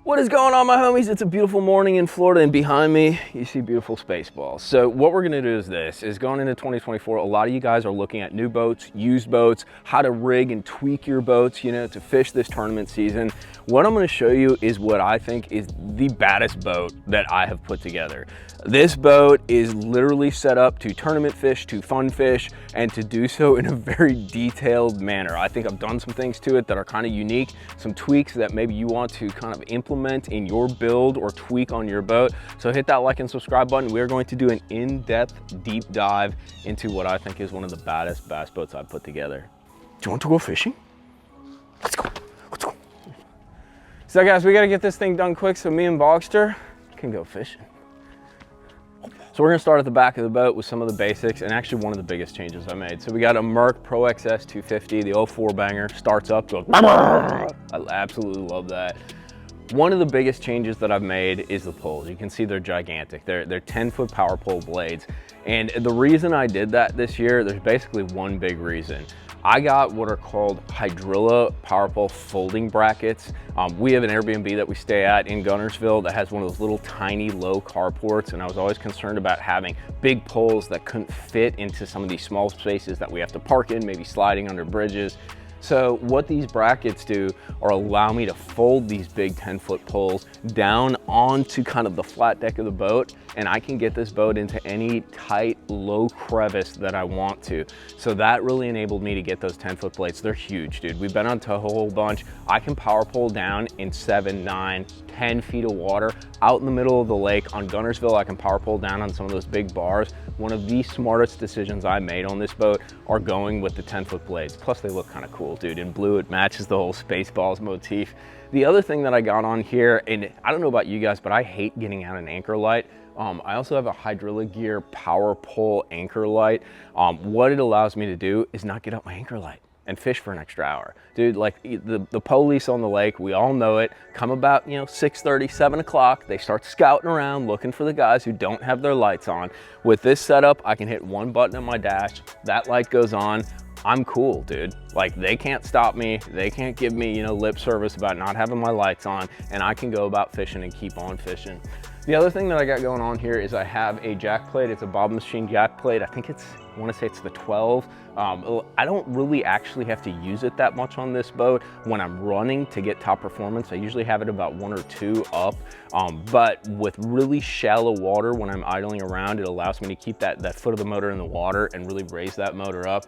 What is going on, my homies? It's a beautiful morning in Florida, and behind me you see beautiful Spaceballs. So what we're gonna do is going into 2024, a lot of you guys are looking at new boats, used boats, how to rig and tweak your boats, you know, to fish this tournament season. What I'm gonna show you is what I think is the baddest boat that I have put together. This boat is literally set up to tournament fish, to fun fish, and to do so in a very detailed manner. I think I've done some things to it that are kind of unique, some tweaks that maybe you want to kind of implement in your build or tweak on your boat. So hit that like and subscribe button. We're going to do an in-depth deep dive into what I think is one of the baddest bass boats I've put together. Do you want to go fishing? Let's go, let's go. So guys, we gotta get this thing done quick so me and Bogster can go fishing. So we're gonna start at the back of the boat with some of the basics, and actually one of the biggest changes I made. So we got a Merc Pro XS 250, the 04 banger, starts up, goes, I absolutely love that. One of the biggest changes that I've made is the poles. You can see they're gigantic. They're 10-foot power pole blades. And the reason I did that this year, there's basically one big reason. I got what are called Hydrilla power pole folding brackets. We have an Airbnb that we stay at in Gunnersville that has one of those little tiny low carports, and I was always concerned about having big poles that couldn't fit into some of these small spaces that we have to park in, maybe sliding under bridges. So what these brackets do are allow me to fold these big 10-foot poles down onto kind of the flat deck of the boat, and I can get this boat into any tight, low crevice that I want to. So that really enabled me to get those 10-foot blades. They're huge, dude. We've been on tow a whole bunch. I can power pole down in 7, 9, 10 feet of water out in the middle of the lake. On Gunnersville, I can power pole down on some of those big bars. One of the smartest decisions I made on this boat are going with the 10-foot blades. Plus they look kind of cool, dude. In blue, it matches the whole Spaceballs motif. The other thing that I got on here, and I don't know about you guys, but I hate getting out an anchor light. I also have a Hydrilla Gear power pole anchor light. What it allows me to do is not get out my anchor light and fish for an extra hour. Dude, like the police on the lake, we all know it, come about, you know, 6:30, 7 o'clock, they start scouting around looking for the guys who don't have their lights on. With this setup, I can hit one button on my dash, that light goes on, I'm cool, dude. Like, they can't stop me, they can't give me, you know, lip service about not having my lights on, and I can go about fishing and keep on fishing. The other thing that I got going on here is I have a jack plate. It's a Bob Machine jack plate. I think I want to say it's the 12. I don't really actually have to use it that much on this boat. When I'm running to get top performance, I usually have it about 1 or 2 up. But with really shallow water, when I'm idling around, it allows me to keep that foot of the motor in the water and really raise that motor up.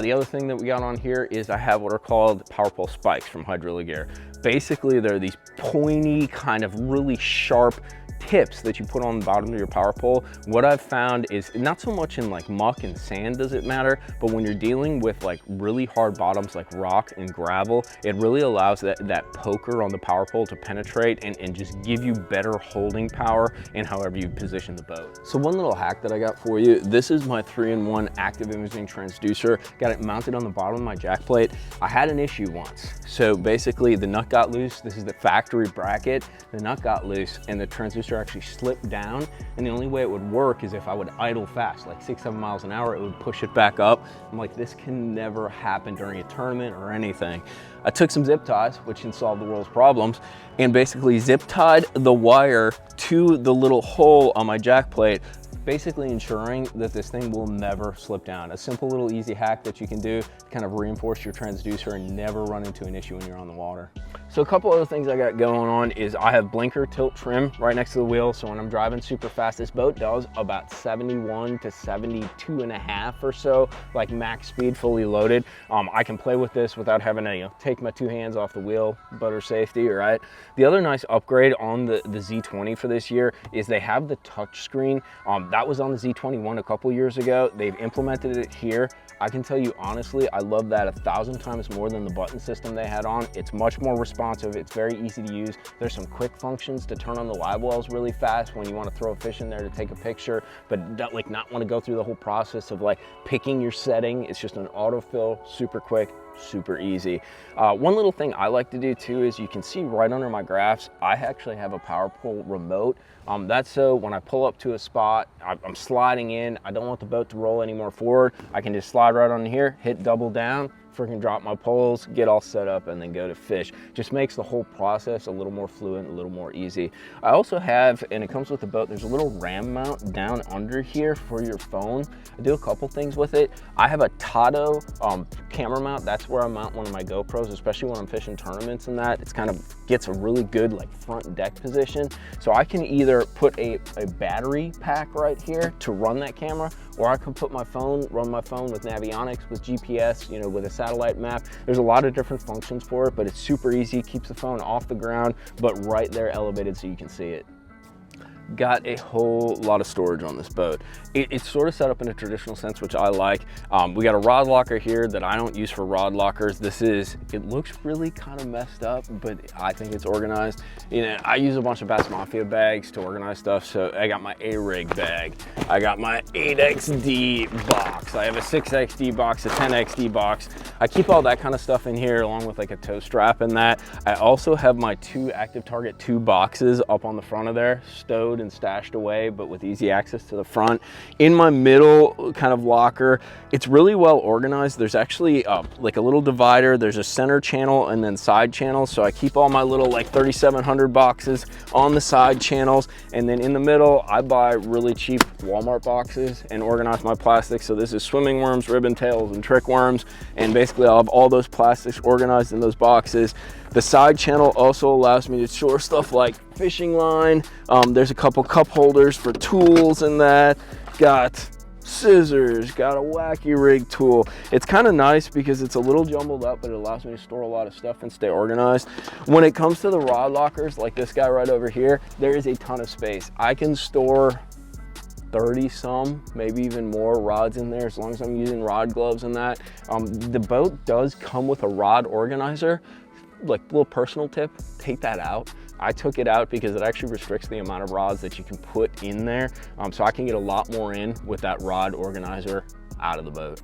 The other thing that we got on here is I have what are called power pole spikes from Hydrilla Gear. Basically, they're these pointy, kind of really sharp tips that you put on the bottom of your power pole. What I've found is not so much in like muck and sand does it matter, but when you're dealing with like really hard bottoms like rock and gravel, it really allows that poker on the power pole to penetrate and just give you better holding power in however you position the boat. So one little hack that I got for you, this is my 3-in-1 active imaging transducer. Got it mounted on the bottom of my jack plate. I had an issue once. So basically the nut got loose. This is the factory bracket. The nut got loose and the transducer actually slipped down, and the only way it would work is if I would idle fast, like 6-7 miles an hour, it would push it back up. I'm like, this can never happen during a tournament or anything. I took some zip ties, which can solve the world's problems, and basically zip tied the wire to the little hole on my jack plate, basically ensuring that this thing will never slip down. A simple little easy hack that you can do to kind of reinforce your transducer and never run into an issue when you're on the water. So a couple other things I got going on is I have blinker tilt trim right next to the wheel. So when I'm driving super fast, this boat does about 71 to 72.5 or so, like max speed fully loaded. I can play with this without having to, you know, take my 2 hands off the wheel, butter safety, right? The other nice upgrade on the Z20 for this year is they have the touch screen. That was on the Z21 a couple years ago. They've implemented it here. I can tell you honestly, I love that 1,000 times more than the button system they had on. It's much more responsive. It's very easy to use. There's some quick functions to turn on the live wells really fast when you want to throw a fish in there to take a picture, but not want to go through the whole process of like picking your setting. It's just an autofill, super quick, super easy. One little thing I like to do too is you can see right under my graphs, I actually have a power pole remote. That's so when I pull up to a spot, I'm sliding in, I don't want the boat to roll any more forward, I can just slide right on here, hit double down, freaking drop my poles, get all set up, and then go to fish. Just makes the whole process a little more fluent, a little more easy. I also have, and it comes with the boat, there's a little ram mount down under here for your phone. I do a couple things with it. I have a Tato camera mount. That's where I mount one of my GoPros, especially when I'm fishing tournaments and that. It's kind of gets a really good like front deck position. So I can either put a battery pack right here to run that camera, or I can put my phone, run my phone with Navionics, with GPS, you know, with a satellite map. There's a lot of different functions for it, but it's super easy, keeps the phone off the ground, but right there elevated so you can see it. Got a whole lot of storage on this boat. It's sort of set up in a traditional sense, which I like. We got a rod locker here that I don't use for rod lockers. It looks really kind of messed up, but I think it's organized. You know, I use a bunch of Bass Mafia bags to organize stuff. So I got my A-rig bag. I got my 8XD box. I have a 6XD box, a 10XD box. I keep all that kind of stuff in here along with like a tow strap and that. I also have my 2 Active Target 2 boxes up on the front of there, stowed and stashed away, but with easy access to the front. In my middle kind of locker, it's really well organized. There's actually like a little divider. There's a center channel and then side channels. So I keep all my little like 3700 boxes on the side channels. And then in the middle, I buy really cheap Walmart boxes and organize my plastics. So this is swimming worms, ribbon tails, and trick worms. And basically I'll have all those plastics organized in those boxes. The side channel also allows me to store stuff like fishing line. There's a couple cup holders for tools in that. Got scissors, got a wacky rig tool. It's kind of nice because it's a little jumbled up, but it allows me to store a lot of stuff and stay organized. When it comes to the rod lockers, like this guy right over here, there is a ton of space. I can store 30 some, maybe even more rods in there as long as I'm using rod gloves and that. The boat does come with a rod organizer. Like little personal tip, take that out. I took it out because it actually restricts the amount of rods that you can put in there. So I can get a lot more in with that rod organizer out of the boat.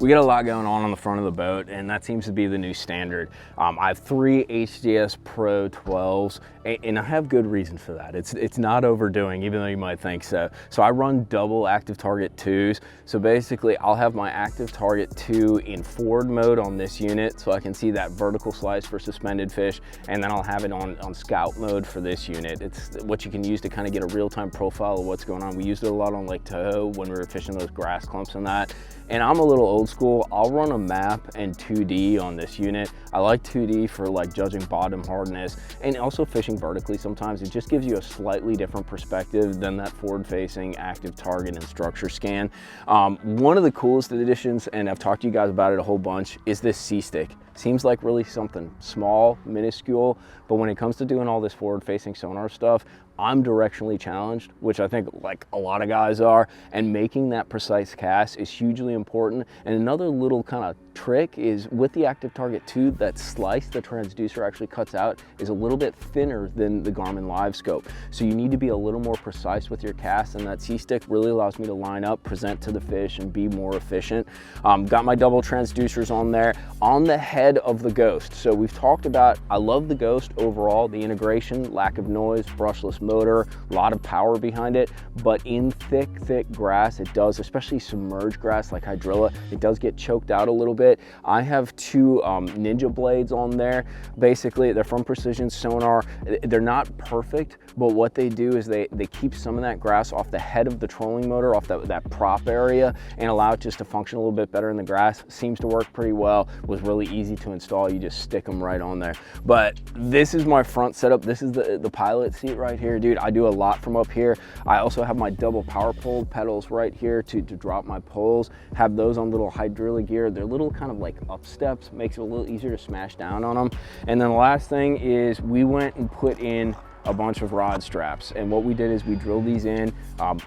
We got a lot going on the front of the boat, and that seems to be the new standard. I have 3 HDS Pro 12s, and I have good reason for that. It's not overdoing, even though you might think so. So I run double Active Target 2s. So basically, I'll have my Active Target 2 in forward mode on this unit, so I can see that vertical slice for suspended fish, and then I'll have it on scout mode for this unit. It's what you can use to kind of get a real-time profile of what's going on. We used it a lot on Lake Tahoe when we were fishing those grass clumps and that. And I'm a little old school. I'll run a map and 2D on this unit. I like 2D for like judging bottom hardness and also fishing vertically sometimes. It just gives you a slightly different perspective than that forward-facing active target and structure scan. One of the coolest additions, and I've talked to you guys about it a whole bunch, is this C-stick. Seems like really something small, minuscule, but when it comes to doing all this forward-facing sonar stuff, I'm directionally challenged, which I think like a lot of guys are, and making that precise cast is hugely important. And another little kind of trick is with the Active Target 2, that slice the transducer actually cuts out is a little bit thinner than the Garmin Live Scope. So you need to be a little more precise with your cast, and that C-stick really allows me to line up, present to the fish, and be more efficient. Got my double transducers on there. On the head of the Ghost, so we've talked about, I love the Ghost overall, the integration, lack of noise, brushless motor, a lot of power behind it, but in thick grass, it does, especially submerged grass like hydrilla, it does get choked out a little bit. I have 2 Ninja blades on there. Basically, they're from Precision Sonar. They're not perfect, but what they do is they keep some of that grass off the head of the trolling motor, off that prop area, and allow it just to function a little bit better in the grass. Seems to work pretty well. Was really easy to install. You just stick them right on there. But this is my front setup. This is the pilot seat right here, dude. I do a lot from up here. I also have my double power pole pedals right here to drop my poles. Have those on little hydrilla gear. They're little kind of like up steps, makes it a little easier to smash down on them. And then the last thing is we went and put in a bunch of rod straps, and what we did is we drilled these in,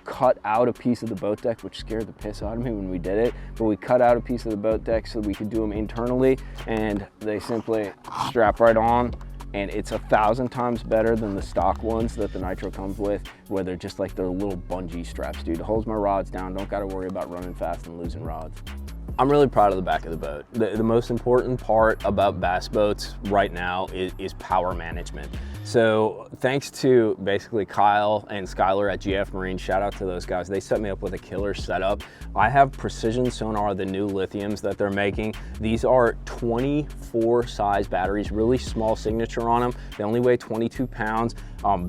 cut out a piece of the boat deck, which scared the piss out of me when we did it, but we cut out a piece of the boat deck so we could do them internally, and they simply strap right on. And it's 1,000 times better than the stock ones that the Nitro comes with, where they're just like, they're little bungee straps, dude. It holds my rods down, don't gotta worry about running fast and losing rods. I'm really proud of the back of the boat. The most important part about bass boats right now is power management. So thanks to basically Kyle and Skylar at GF Marine, shout out to those guys. They set me up with a killer setup. I have precision sonar, the new lithiums that they're making. These are 24 size batteries, really small signature on them. They only weigh 22 pounds.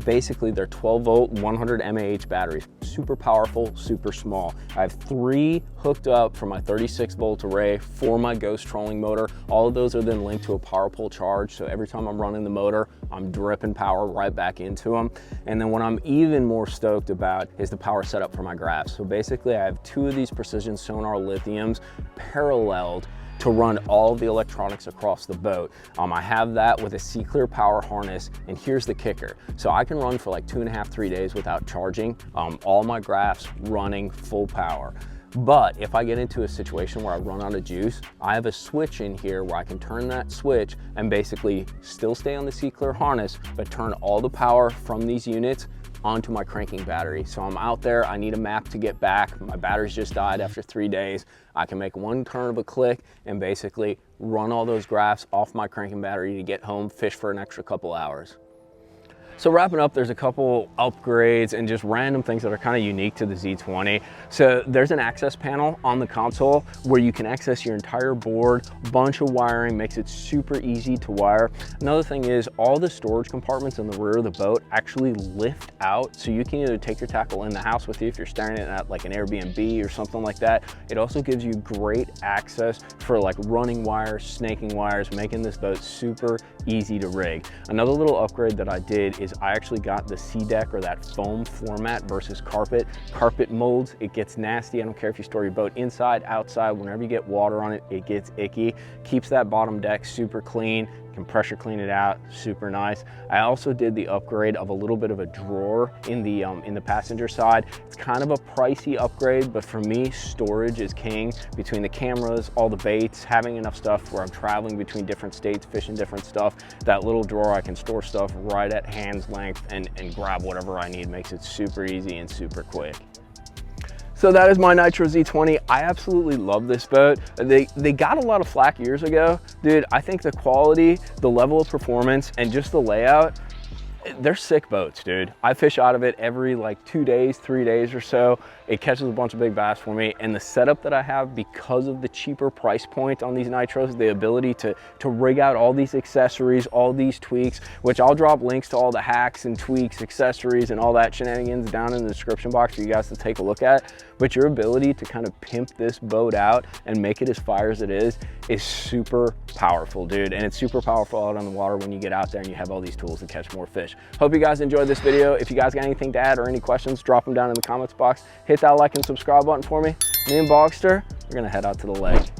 Basically they're 12 volt, 100 mAh batteries, super powerful, super small. I have 3 hooked up for my 36 volt array for my Ghost trolling motor. All of those are then linked to a power pole charge. So every time I'm running the motor, I'm dripping power right back into them. And then what I'm even more stoked about is the power setup for my graphs. So basically I have 2 of these precision sonar lithiums paralleled to run all of the electronics across the boat. I have that with a C-Clear power harness, and here's the kicker. So I can run for like 2.5, 3 days without charging, all my graphs running full power. But if I get into a situation where I run out of juice, I have a switch in here where I can turn that switch and basically still stay on the C-Clear harness, but turn all the power from these units onto my cranking battery. So I'm out there, I need a map to get back. My batteries just died after 3 days. I can make one turn of a click and basically run all those graphs off my cranking battery to get home, fish for an extra couple hours. So wrapping up, there's a couple upgrades and just random things that are kind of unique to the Z20. So there's an access panel on the console where you can access your entire board, bunch of wiring, makes it super easy to wire. Another thing is all the storage compartments in the rear of the boat actually lift out, so you can either take your tackle in the house with you if you're staying at like an Airbnb or something like that. It also gives you great access for like running wires, snaking wires, making this boat super easy to rig. Another little upgrade that I did is I actually got the C-deck, or that foam floor mat versus carpet. Carpet molds, it gets nasty. I don't care if you store your boat inside, outside, whenever you get water on it, it gets icky. Keeps that bottom deck super clean. Can pressure clean it out, super nice. I also did the upgrade of a little bit of a drawer in the passenger side. It's kind of a pricey upgrade, but for me, storage is king. Between the cameras, all the baits, having enough stuff where I'm traveling between different states, fishing different stuff, that little drawer, I can store stuff right at hand's length and grab whatever I need. Makes it super easy and super quick. So that is my Nitro Z20. I absolutely love this boat. They got a lot of flack years ago. Dude, I think the quality, the level of performance, and just the layout, they're sick boats, dude. I fish out of it every like 2 days, 3 days or so. It catches a bunch of big bass for me. And the setup that I have, because of the cheaper price point on these Nitros, the ability to rig out all these accessories, all these tweaks, which I'll drop links to all the hacks and tweaks, accessories, and all that shenanigans down in the description box for you guys to take a look at. But your ability to kind of pimp this boat out and make it as fire as it is super powerful, dude. And it's super powerful out on the water when you get out there and you have all these tools to catch more fish. Hope you guys enjoyed this video. If you guys got anything to add or any questions, drop them down in the comments box. Hit that like and subscribe button for me. Me and Bogster, we're gonna head out to the lake.